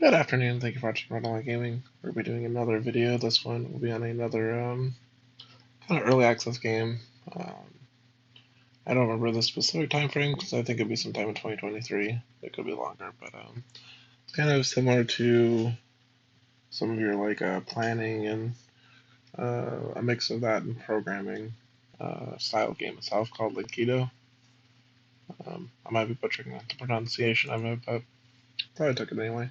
Good afternoon, thank you for watching Rundlii Gaming. We'll be doing another video. This one will be on another kind of early access game. Um, I don't remember the specific time frame because I think it'll be sometime in 2023. It could be longer, but it's kind of similar to some of your like planning and a mix of that and programming style game itself called Linkito. I might be butchering the pronunciation of it, but probably took it anyway.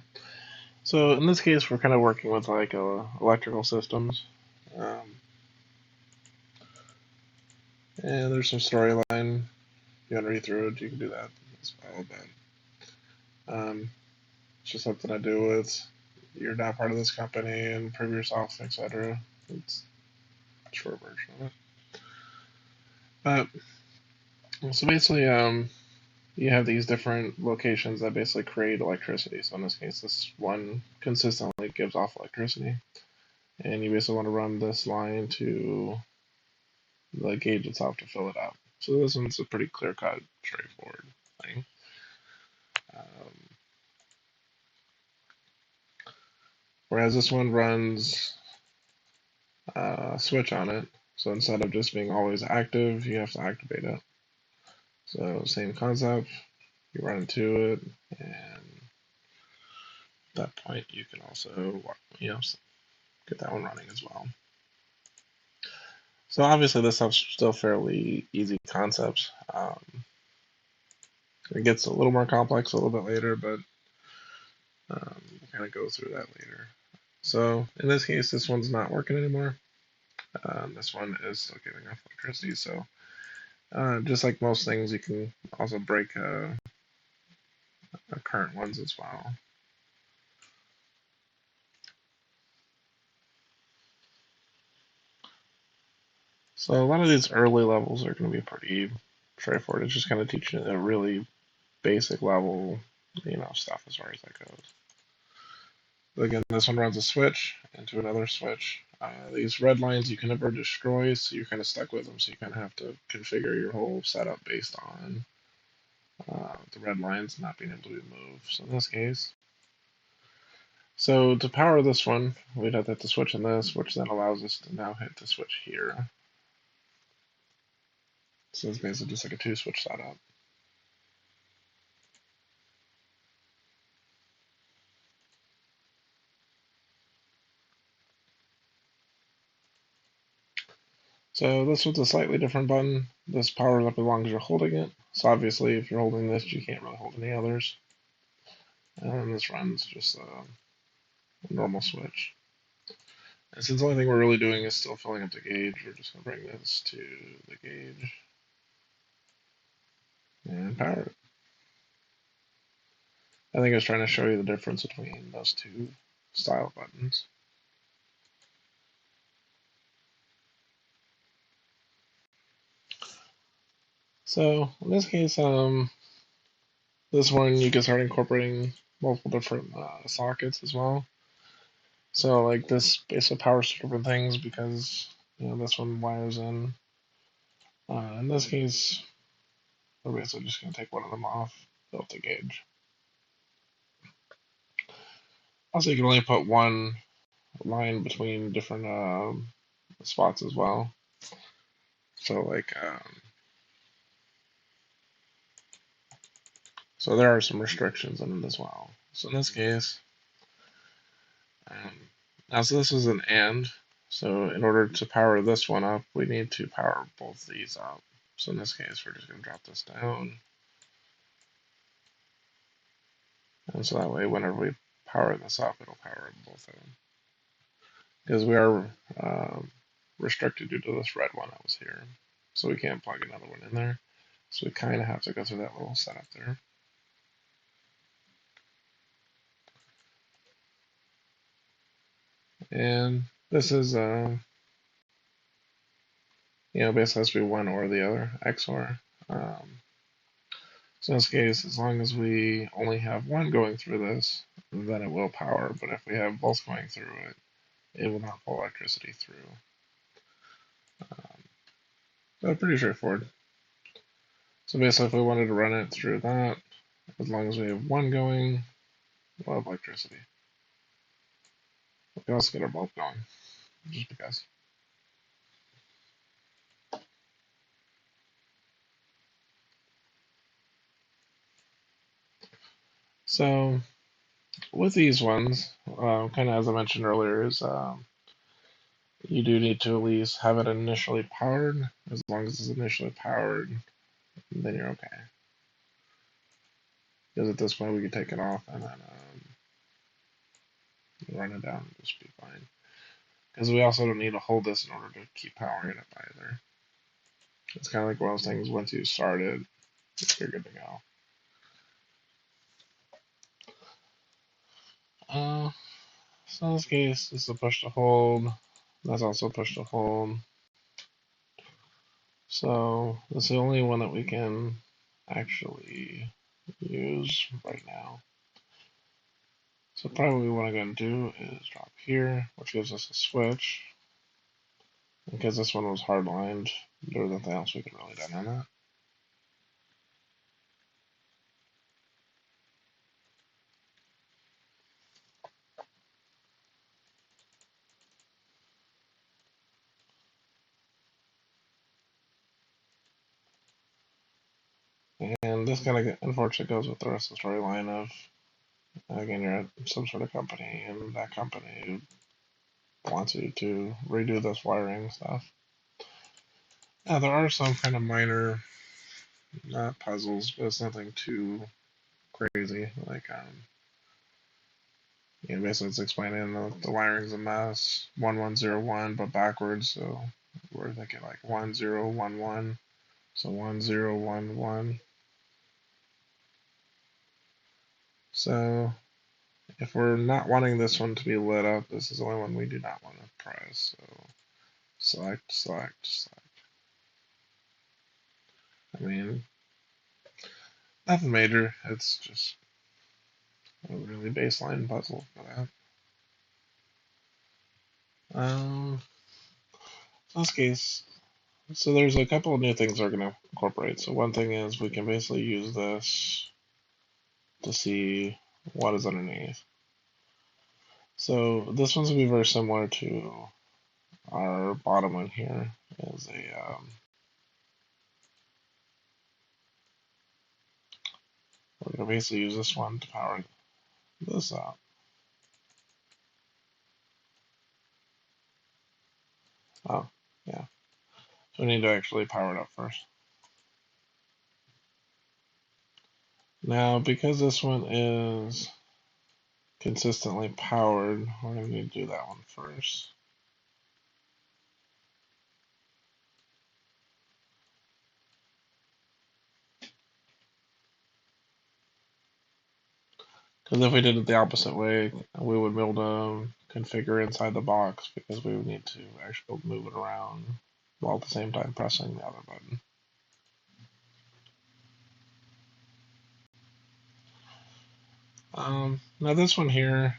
So in this case, we're kind of working with like electrical systems. Um, And there's some storyline. If you want to read through it, you can do that as well. But it's just something to do with you're not part of this company and prove yourself, etc. It's a short version of it. But so basically, you have these different locations that basically create electricity. So in this case, this one consistently gives off electricity, and you basically want to run this line to the gauge itself to fill it up. So this one's a pretty clear-cut, straightforward thing. Um, Whereas this one runs a switch on it. So instead of just being always active, you have to activate it. So same concept, you run into it, and at that point you can also get that one running as well. So obviously this stuff's still fairly easy concepts. It gets a little more complex a little bit later, but we'll kind of go through that later. So in this case, this one's not working anymore. This one is still giving off electricity, so just like most things, you can also break current ones as well. So a lot of these early levels are going to be pretty straightforward. It's just kind of teaching a really basic level, stuff as far as that goes. But again, this one runs a switch into another switch. These red lines you can never destroy, so you're kind of stuck with them. So you kind of have to configure your whole setup based on the red lines not being able to be moved. So in this case, so to power this one, we'd have to hit the switch on this, which then allows us to now hit the switch here. So it's basically just like a two switch setup. So this one's a slightly different button. This powers up as long as you're holding it. So obviously if you're holding this, you can't really hold any others. And this runs just a normal switch. And since the only thing we're really doing is still filling up the gauge, we're just going to bring this to the gauge and power it. I think I was trying to show you the difference between those two style buttons. So in this case, this one you can start incorporating multiple different sockets as well. So like this basically powers different things because this one wires in. In this case, we're basically just going to take one of them off, build the gauge. Also, you can only put one line between different spots as well. So like, so there are some restrictions in it as well. So in this case, now so this is an AND. So in order to power this one up, we need to power both these up. So in this case, we're just going to drop this down. And so that way, whenever we power this up, it'll power up both of them. Because we are restricted due to this red one that was here. So we can't plug another one in there. So we kind of have to go through that little setup there. And this is, basically has to be one or the other, XOR. So in this case, as long as we only have one going through this, then it will power. But if we have both going through it, it will not pull electricity through. So pretty straightforward. So basically, if we wanted to run it through that, as long as we have one going, we'll have electricity. We can also get our bulb going, just because. So with these ones, kind of as I mentioned earlier, is you do need to at least have it initially powered. As long as it's initially powered, then you're okay. Because at this point we can take it off and then run it down and just be fine. Because we also don't need to hold this in order to keep powering it either. It's kind of like one of those things, once you start it, you're good to go. So in this case, this is a push to hold. That's also a push to hold. So this is the only one that we can actually use right now. So probably what we want to go and do is drop here, which gives us a switch. Because this one was hardlined, there was nothing else we could really do on that. And this kind of unfortunately goes with the rest of the storyline of, again, you're at some sort of company, and that company wants you to redo this wiring stuff. Now, there are some kind of minor, not puzzles, but it's nothing too crazy. Like, basically it's explaining the wiring's a mess, 1101, but backwards, so we're thinking like 1011, so 1011. So if we're not wanting this one to be lit up, this is the only one we do not want to press. So select, select, select. I mean, nothing major. It's just a really baseline puzzle for that. In this case, so there's a couple of new things we're going to incorporate. So one thing is we can basically use this to see what is underneath. So this one's going to be very similar to our bottom one here. Is we're going to basically use this one to power this up. Oh, yeah. So we need to actually power it up first. Now, because this one is consistently powered, we're going to need to do that one first. Because if we did it the opposite way, we would be able to configure inside the box because we would need to actually move it around while at the same time pressing the other button. Now this one here,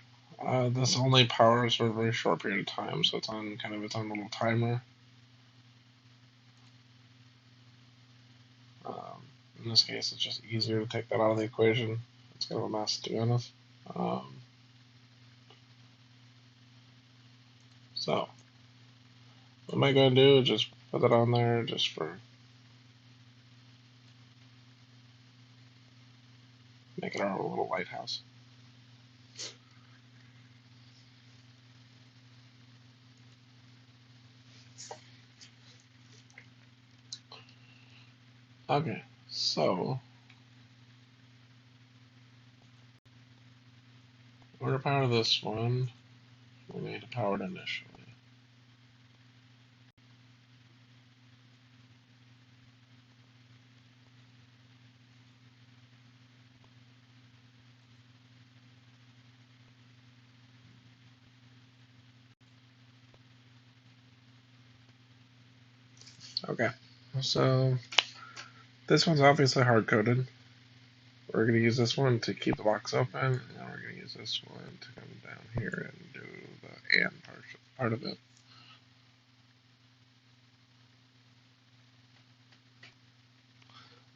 this only powers for a very short period of time, so it's on kind of its own little timer. In this case, it's just easier to take that out of the equation. It's kind of a mess, to be honest. So, what am I going to do is just put that on there just for making our own little lighthouse. Okay, so in order to power this one, we need to power it initially. Okay, so this one's obviously hard coded. We're going to use this one to keep the box open, and we're going to use this one to come down here and do the and part of it.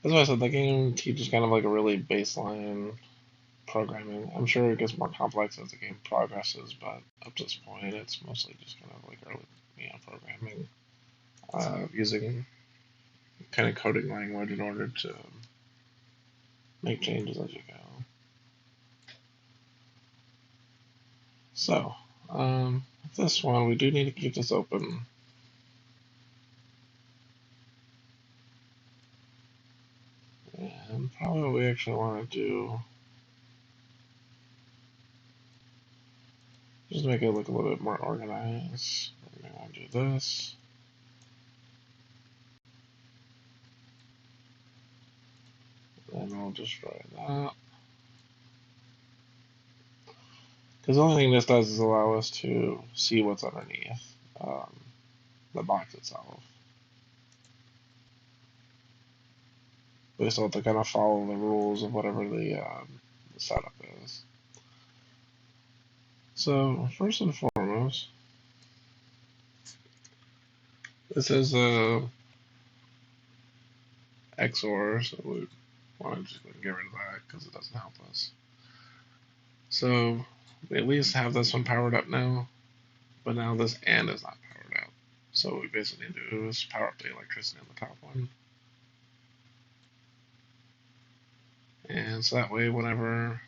That's why I said the game teaches kind of like a really baseline programming. I'm sure it gets more complex as the game progresses, but up to this point, it's mostly just kind of like early, programming, using kind of coding language in order to make changes as you go. So, this one, we do need to keep this open. And probably what we actually want to do, just make it look a little bit more organized. We're going to do this. Then we'll destroy that. Because the only thing this does is allow us to see what's underneath the box itself. We still have to kind of follow the rules of whatever the setup is. So first and foremost, this is a XOR, so we want to just get rid of that because it doesn't help us. So we at least have this one powered up now, but now this AND is not powered up. So what we basically need to do is power up the electricity on the top one. And so that way, whenever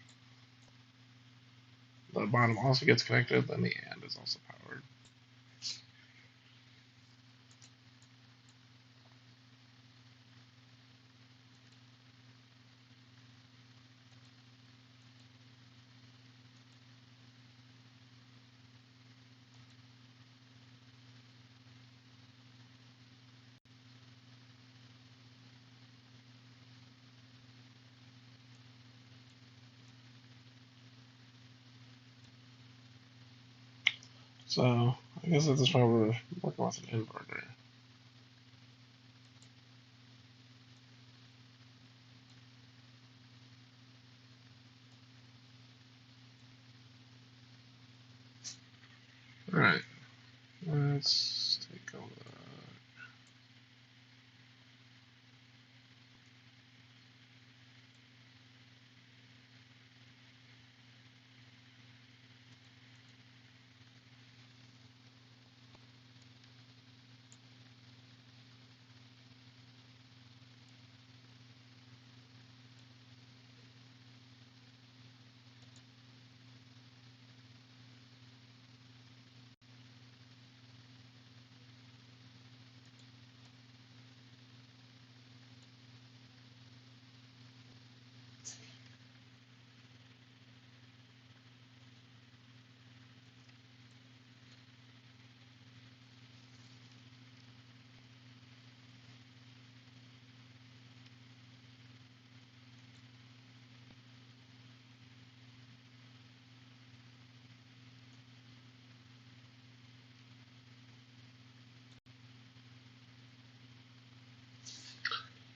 the bottom also gets connected, then the AND is also powered. So I guess at this point we're working with an inverter. Alright, let's take a look.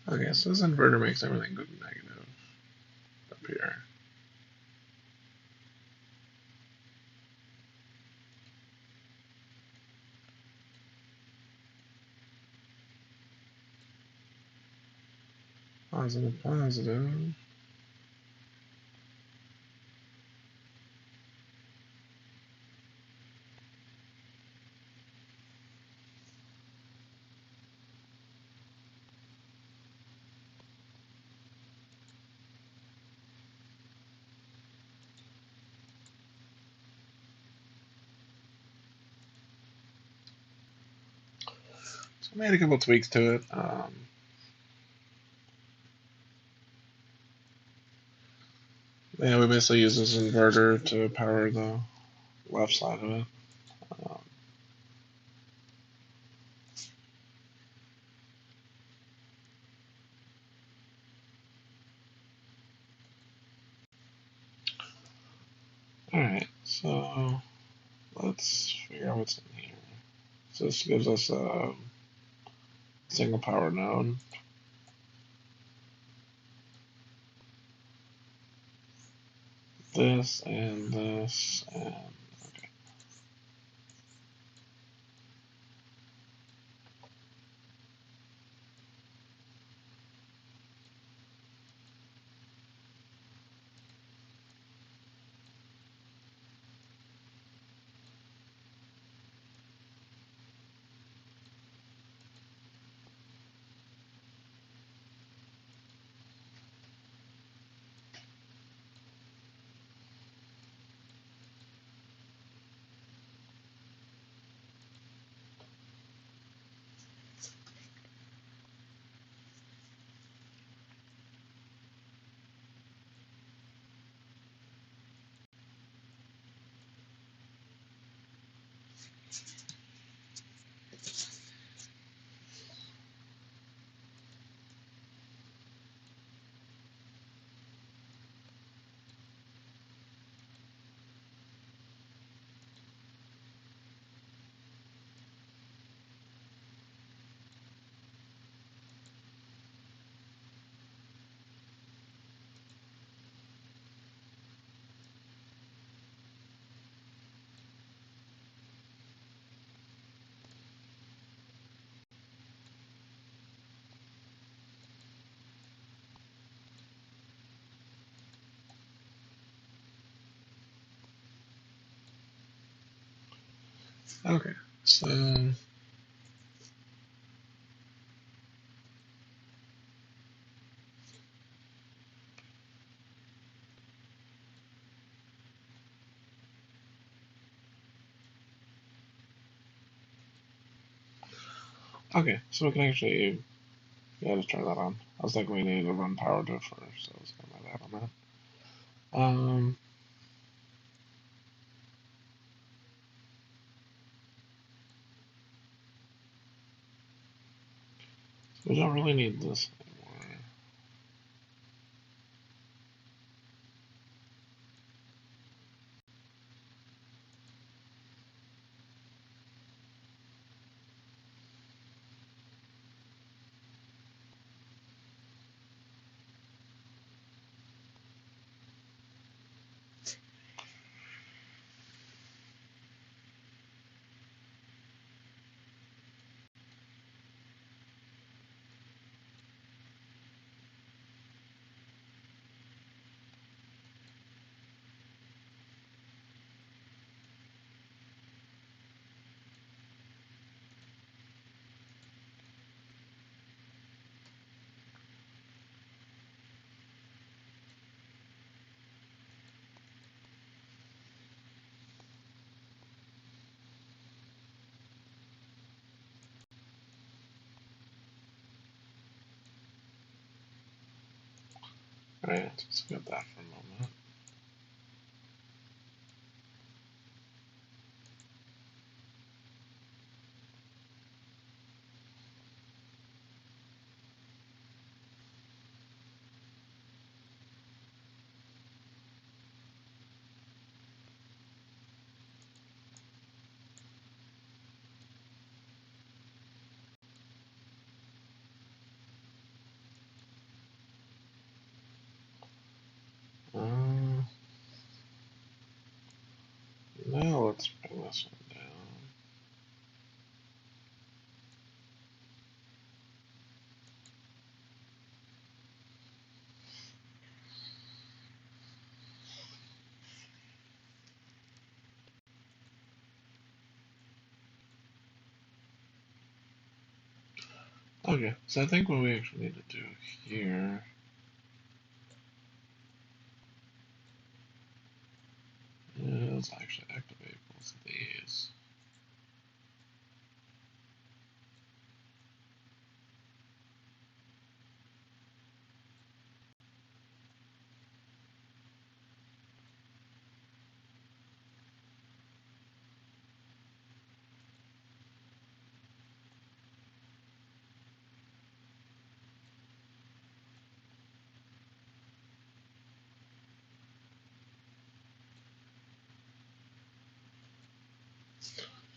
Okay, so this inverter makes everything go negative up here. Positive, positive. So I made a couple tweaks to it. Yeah, we basically use this inverter to power the left side of it. Um, Alright, so let's figure out what's in here. So this gives us a single power node. This and this and okay. Okay, so okay, so we can actually just turn that on. I was thinking we needed to run power to it first, so I was gonna add on that. We don't really need this anymore. Alright, let's skip that for a moment. Uh, Now let's bring this one down. Okay, so I think what we actually need to do here is actually activate both of these.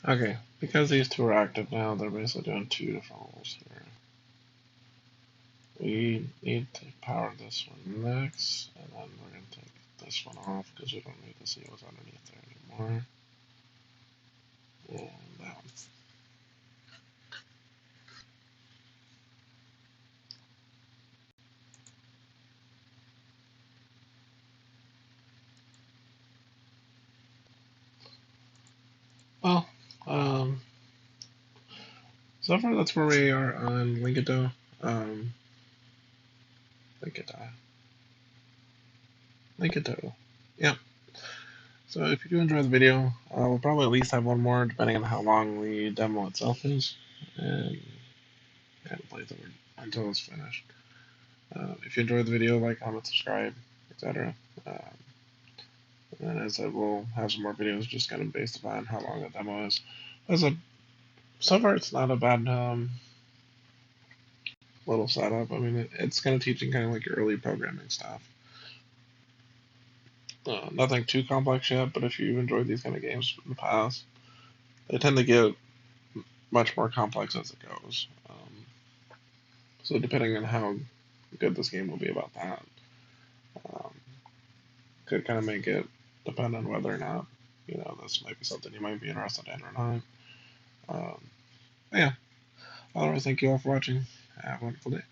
Okay, because these two are active now, they're basically doing two different roles here. We need to power this one next, and then we're going to take this one off because we don't need to see what's underneath there anymore. And that one. Well, so far that's where we are on Linkito. Um, Linkito. Linkito. Yep. So if you do enjoy the video, we'll probably at least have one more, depending on how long the demo itself is, and play through until it's finished. If you enjoyed the video, like, comment, subscribe, etc. Um, and as I said, we'll have some more videos just kind of based upon how long the demo is. As a so far, it's not a bad little setup. I mean, it's kind of teaching kind of like your early programming stuff. Nothing too complex yet, but if you've enjoyed these kind of games in the past, they tend to get much more complex as it goes. So depending on how good this game will be about that, um, could kind of make it depend on whether or not this might be something you might be interested in or not. Yeah. Otherwise, thank you all for watching. Have a wonderful day.